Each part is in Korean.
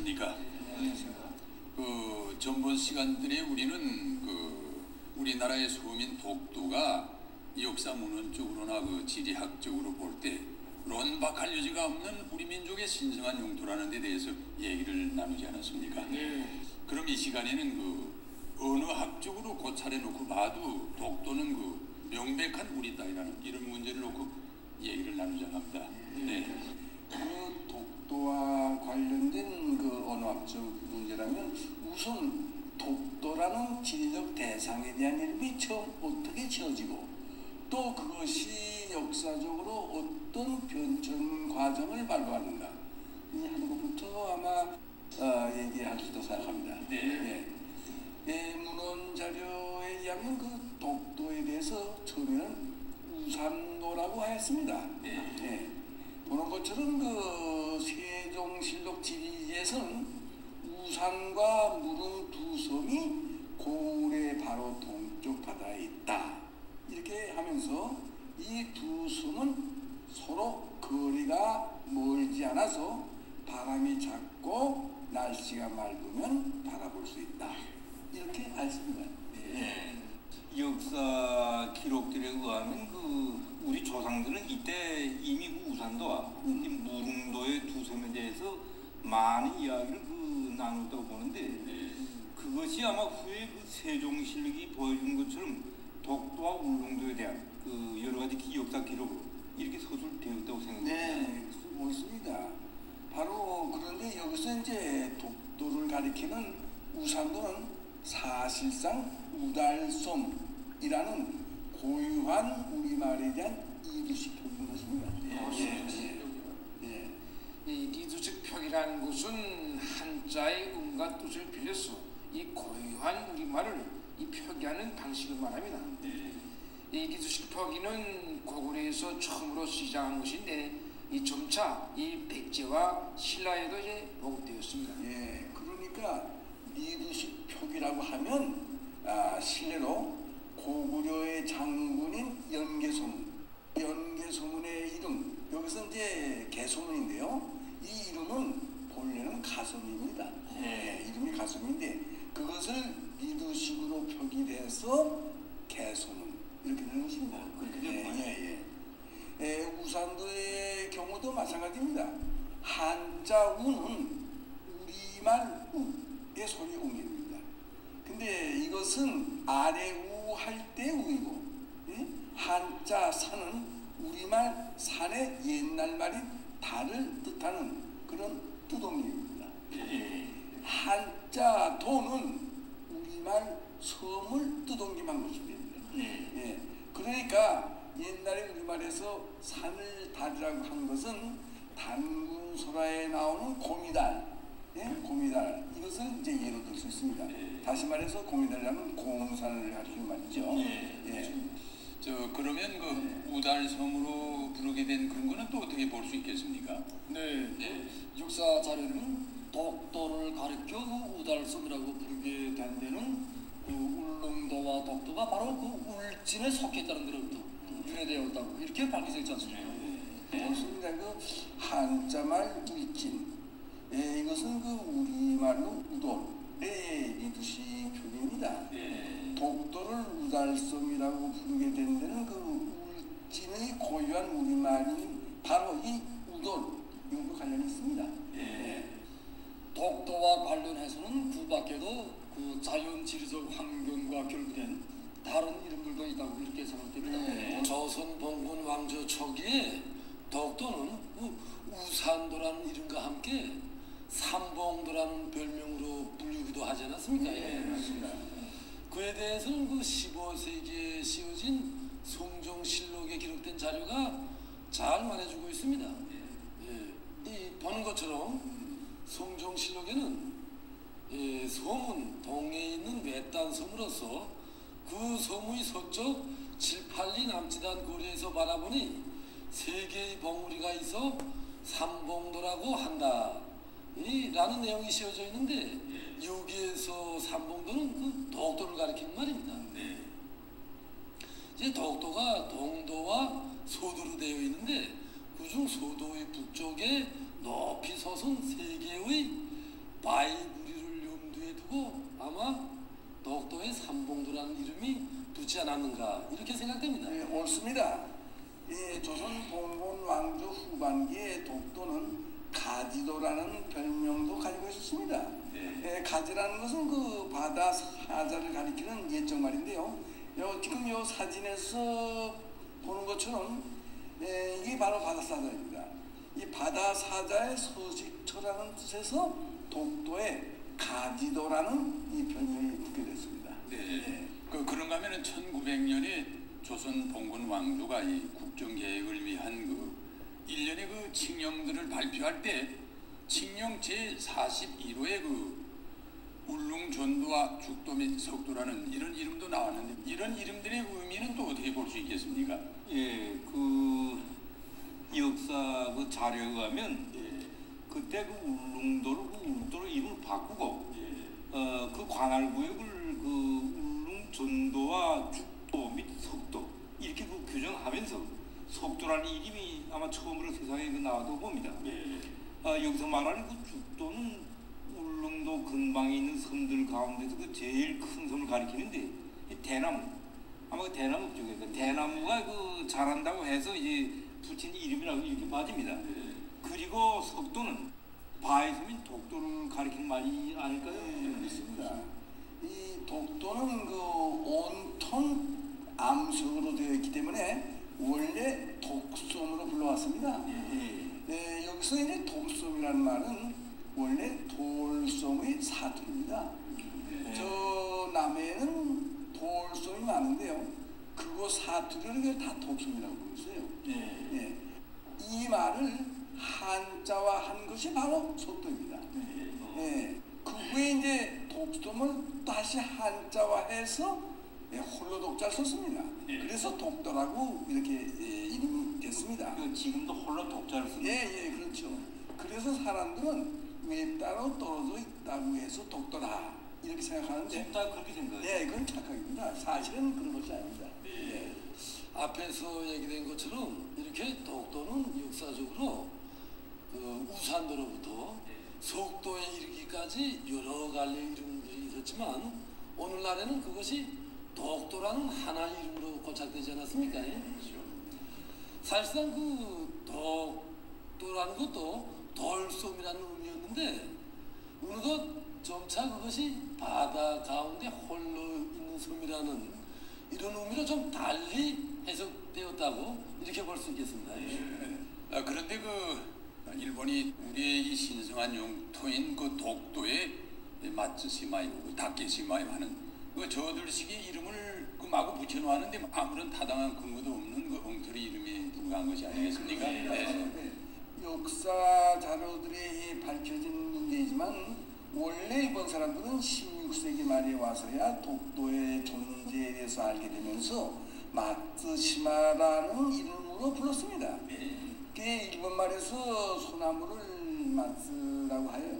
안녕하십니까. 전번 시간들에 우리는 우리나라의 소민 독도가 역사 문헌적으로나 지리학적으로 볼 때 론박할 여지가 없는 우리 민족의 신성한 영토라는 데 대해서 얘기를 나누지 않았습니까? 그럼 이 시간에는 언어학적으로 고찰해 놓고 봐도 독도는 명백한 우리 땅이라는 이런 문제를 놓고 얘기를 나누자 합니다. 독도와 관련된 언어학적 문제라면 우선 독도라는 지리적 대상에 대한 이름이 처음 어떻게 지어지고 또 그것이 역사적으로 어떤 변천 과정을 말로하는가 하는 것부터 아마 얘기할 수 있다고 생각합니다. 문헌 자료에 의하면 독도에 대해서 처음에는 우산도라고 하였습니다. 보는 것처럼 세종실록 지리에서는 우산과 무릉 두 섬이 고을의 바로 동쪽 바다에 있다. 이렇게 하면서 이 두 섬은 서로 거리가 멀지 않아서 바람이 작고 날씨가 맑으면 바라볼 수 있다. 이렇게 알습니다. 역사 기록들에 의하면 우리 조상들은 이때 이미 우산도와 무릉도의 두 섬에 대해서 많은 이야기를 나눴다고 보는데 그것이 아마 후에 세종실록이 보여준 것처럼 독도와 울릉도에 대한 여러 가지 역사 기록으로 이렇게 서술되었다고 생각합니다. 옳습니다. 바로 그런데 여기서 이제 독도를 가리키는 우산도는 사실상 우달섬이라는 고유한 우리말에 대한 이두식 표기인 것입니다. 이 이두식 표기라는 것은 한자의 음과 뜻을 빌려서 이 고유한 우리말을 이 표기하는 방식을 말합니다. 이 이두식 표기는 고구려에서 처음으로 시작한 것인데 이 점차 이 백제와 신라에도 이제 보급되었습니다. 그러니까 이두식 표기라고 하면 실례로 고구려의 장군인 연개소문의 이름, 여기서 이제 개소문인데요. 이 이름은 본래는 가소문입니다. 이름이 가소문인데 그것을 미두식으로 표기돼서 개소문 이렇게 되는 것입니다. 우산도의 경우도 마찬가지입니다. 한자 우는 우리말 우의 소리 옮깁니다. 근데 이것은 아래 우 할 때 우이고 한자 산은 우리말 산의 옛날 말인 달을 뜻하는 그런 뜻옮입니다. 한자 도는 우리말 섬을 뜻옮김한 것입니다. 그러니까 옛날에 우리말에서 산을 달이라고 한 것은 단군소라에 나오는 곰이달, 곰이달 이것을 이제 예로 들 수 있습니다. 다시 말해서 곰이달이라면 공산을 가리키는 말이죠. 그러면 우달섬으로 부르게 된 그런 거는 또 어떻게 볼 수 있겠습니까? 역사 자료는 독도를 가리켜 우달섬이라고 부르게 된 데는 울릉도와 독도가 바로 울진에 속했다는 것으로부터 유래되어 있다고 이렇게 밝혀져 있지 않습니까? 그렇습니다. 한자말 울진, 이것은 우리말로 우돌의 이두식 표기입니다. 독도를 우달섬이라고 부르게 된 데는 울진의 고유한 우리말인 바로 이 우돌, 이것과 관련이 있습니다. 독도와 관련해서는 그 밖에도 자연 지리적 환경과 결부된 다른 이름들도 있다고 이렇게 생각됩니다. 조선 봉건 왕조 초기에 독도는 우산도라는 이름과 함께 삼봉도라는 별명으로 불리기도 하지 않았습니까? 그에 대해서는 15세기에 씌워진 송정실록에 기록된 자료가 잘 말해주고 있습니다. 보는 것처럼 송정실록에는 섬은 동해에 있는 외딴 섬으로서 그 섬의 서쪽 7~8리 남치단 거리에서 바라보니 세 개의 봉우리가 있어 삼봉도라고 한다 라는 내용이 씌워져 있는데 여기에서 삼봉도는 독도를 가리키는 말입니다. 이제 독도가 동도와 소도로 되어 있는데 그중 소도의 북쪽에 높이 솟은 세 개의 있지 않았는가 이렇게 생각됩니다. 네, 옳습니다. 조선 봉건 왕조 후반기에 독도는 가지도라는 별명도 가지고 있었습니다. 가지라는 것은 그 바다 사자를 가리키는 옛적 말인데요. 지금 이 사진에서 보는 것처럼 이게 바로 바다 사자입니다. 이 바다 사자의 서식처라는 뜻에서 독도에 가지도라는 이 별명이 붙게 됐습니다. 네. 그런가 하면은 1900년에 조선 봉건 왕조가 이 국정 계획을 위한 그 일련의 그 칙령들을 발표할 때 칙령 제 41호에 그 울릉 전도와 죽도 및 석도라는 이런 이름도 나왔는데 이런 이름들의 의미는 또 어떻게 볼 수 있겠습니까? 예, 그 역사 그 자료에 의하면 그때 그 울릉도로 이름을 바꾸고 그 관할 구역을 그 울릉 전도와 죽도 및 석도 이렇게 그 규정하면서 석도라는 이름이 아마 처음으로 세상에 나와도 봅니다. 여기서 말하는 그 죽도는 울릉도 근방에 있는 섬들 가운데서 그 제일 큰 섬을 가리키는데 이 대나무 아마 그 대나무 쪽에 그 대나무가 그 자란다고 해서 이제 붙인 이름이라고 이렇게 맞습니다. 그리고 석도는 바위 섬인 독도를 가리키는 말이 아닐까요? 있습니다. 이 독도는 그 온통 암석으로 되어 있기 때문에 원래 독섬으로 불러왔습니다. 여기서 이제 독섬이라는 말은 원래 돌섬의 사투리입니다. 저 남해에는 돌섬이 많은데요. 그거 사투리를 다 독섬이라고 부르세요. 이 말을 한자화 한 것이 바로 속도입니다. 그 후에 이제 독섬을 다시 한자화해서 홀로 독자를 썼습니다. 그래서 독도라고 이렇게 이름이 됐습니다. 지금도 홀로 독자를 쓰는 그렇죠. 그래서 사람들은 왜 따로 떨어져 있다고 해서 독도다 이렇게 생각하는데 다 그렇게 생각해요. 그건 착각입니다. 사실은 그런 것이 아닙니다. 앞에서 얘기된 것처럼 이렇게 독도는 역사적으로 그 우산도로부터 속도에 이르기까지 여러 갈래 이름들이 있었지만 오늘날에는 그것이 독도라는 하나 이름으로 고착되지 않았습니까? 사실상 그 독도라는 것도 돌섬이라는 의미였는데 어느덧 점차 그것이 바다 가운데 홀로 있는 섬이라는 이런 의미로 좀 달리 해석되었다고 이렇게 볼 수 있겠습니다. 그런데 그 일본이 우리의 이 신성한 영토인 그 독도에 마츠시마요, 다케시마요 하는 그 저들식의 이름을 그 마구 붙여놓았는데 아무런 타당한 근거도 없는 그 엉터리 이름에 불과한 것이 아니겠습니까? 역사 자료들이 밝혀진 문제이지만 원래 일본 사람들은 16세기 말에 와서야 독도의 존재에 대해서 알게 되면서 마츠시마라는 이름으로 불렀습니다. 그게 일본 말에서 소나무를 마츠라고 해요.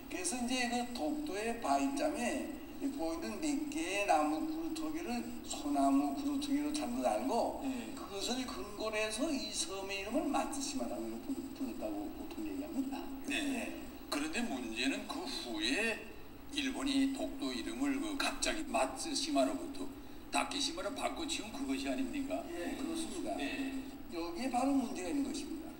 그래서 이제 그 독도의 바위점에 보이는 몇 개의 나무 그루터기를 소나무 그루터기로 잘못 알고 그것을 근거로 해서 이 섬의 이름을 마츠시마라고 불렀다고 보통 얘기합니다. 그런데 문제는 그 후에 일본이 독도 이름을 그 갑자기 마츠시마로부터 다케시마로 바꿔 지은 그것이 아닙니까? 그렇습니다. 여기에 바로 문제가 있는 것입니다.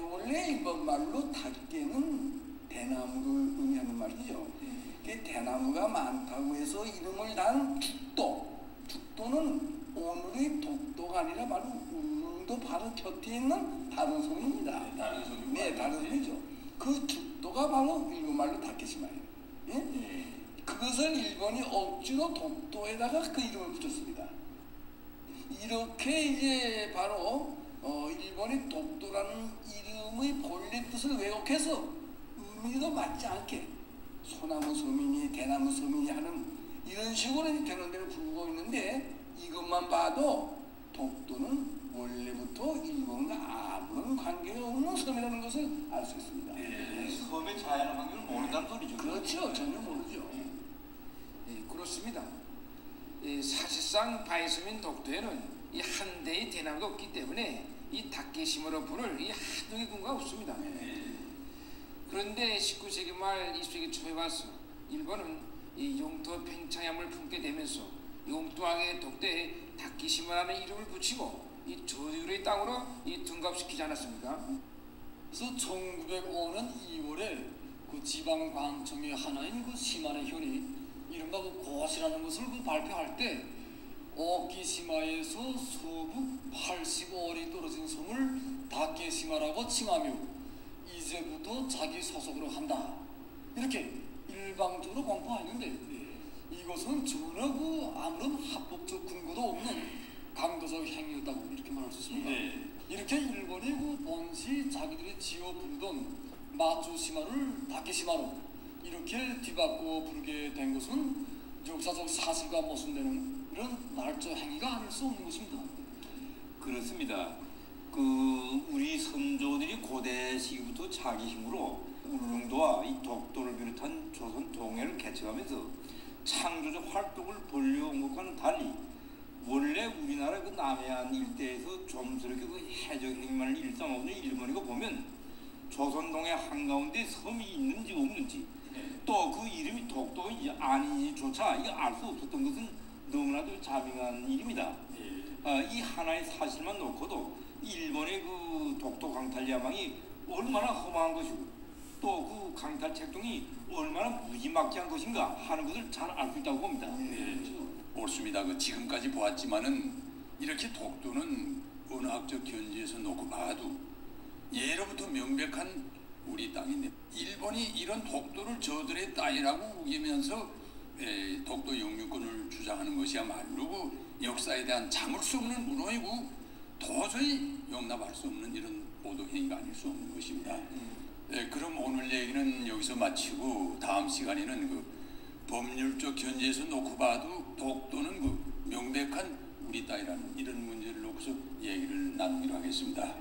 원래 일본 말로 다케는 대나무를 의미하는 말이죠. 대나무가 많다고 해서 이름을 단 죽도는 오늘의 독도가 아니라 바로 울릉도 바로 곁에 있는 다른 섬입니다. 다른 섬이죠. 그 죽도가 바로 일본말로 다케시마예요. 그것을 일본이 억지로 독도에다가 그 이름을 붙였습니다. 이렇게 이제 바로 일본이 독도라는 이름의 본래 뜻을 왜곡해서 의미가 맞지 않게 소나무 섬이니 대나무 섬이니 하는 이런 식으로 되는 대로 부르고 있는데 이것만 봐도 독도는 원래부터 일본과 아무런 관계가 없는 섬이라는 것을 알 수 있습니다. 섬의 자연 환경을 모른다는 소리죠. 그렇죠. 전혀 모르죠. 그렇습니다. 사실상 바위섬인 독도에는 이 한 대의 대나무가 없기 때문에 이 다케시마로 부를 이 한동의 근거가 없습니다. 그런데 19세기 말 20세기 초에 와서 일본은 이 영토 팽창함을 품게 되면서 엉뚱하게 독대에 다키시마라는 이름을 붙이고 이 저주의 땅으로 이 등갑시키지 않았습니까? 그래서 1905년 2월에 그 지방관청의 하나인 그 시마네 현이 이른바 그 고시라는 것을 그 발표할 때 오키시마에서 서북 85얼이 떨어진 섬을 다케시마라고 칭하며 이제부터 자기 소속으로 한다. 이렇게 일방적으로 공포했는데 이것은 전혀 그 아무런 합법적 근거도 없는 강도적 행위였다고 이렇게 말할 수 있습니다. 이렇게 일본이 그 본시 자기들이 지어 부르던 마츠시마를 다케시마로 이렇게 뒤바꿔 부르게 된 것은 역사적 사실과 모순되는 이런 날조 행위가 아닐 수 없는 것입니다. 그렇습니다. 우리 선조들이 고대 시기부터 자기 힘으로 울릉도와 이 독도를 비롯한 조선 동해를 개척하면서 창조적 활동을 벌여온 것과는 달리 원래 우리나라 그 남해안 일대에서 좀스럽게 그 해적 행위만을 일삼아오는 일본이고 보면 조선 동해 한가운데 섬이 있는지 없는지 또 그 이름이 독도인지 아닌지조차 이거 알 수 없었던 것은 너무나도 자명한 일입니다. 이 하나의 사실만 놓고도 일본의 그 독도 강탈 야망이 얼마나 험한 것이고 또 그 강탈 책동이 얼마나 무지막지한 것인가 하는 것을 잘 알 수 있다고 봅니다. 옳습니다. 그 지금까지 보았지만은 이렇게 독도는 언어학적 견지에서 놓고 봐도 예로부터 명백한 우리 땅인데 일본이 이런 독도를 저들의 땅이라고 우기면서 독도 영유권을 주장하는 것이야말로 그 역사에 대한 참을 수 없는 문호이고 도저히 용납할 수 없는 이런 보도 행위가 아닐 수 없는 것입니다. 그럼 오늘 얘기는 여기서 마치고 다음 시간에는 그 법률적 견지에서 놓고 봐도 독도는 그 명백한 우리 땅이라는 이런 문제를 놓고서 얘기를 나누기로 하겠습니다.